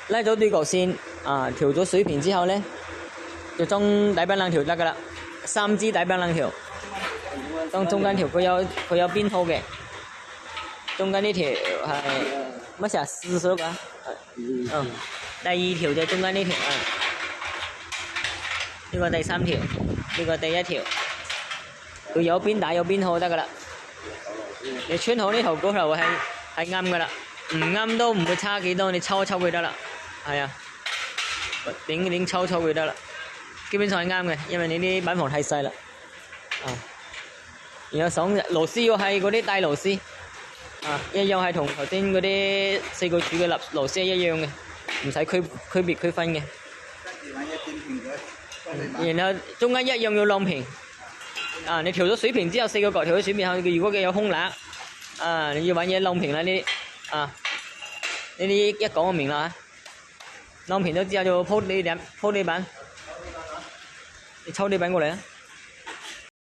拉咗對角線啊，調咗水平之後咧，就將底板兩條得噶啦，3支底板兩條，當中間條佢有邊套嘅，中間呢條係乜事啊？40㗎？第2條就中間呢條啊，呢個第3條，呢個第1條，佢有邊打有邊套得噶啦，你穿好呢條嗰頭係啱噶啦。唔啱都唔會差幾多，你抽一抽佢得啦，係啊，點抽佢得啦，基本上係啱嘅，因為你啲板房太細啦，啊，然後螺絲要係嗰啲大螺絲，啊，一樣係同頭先嗰啲4個柱嘅螺絲係一樣嘅，唔使區別區分嘅，然後中間一樣要晾平，啊，你調咗水平之後4個角調咗水平後，如果佢有空罅，啊，你要揾嘢晾平啦呢啲。啊！呢啲一講就明啦，晾平咗之後就鋪地板，你抽地板過嚟啊！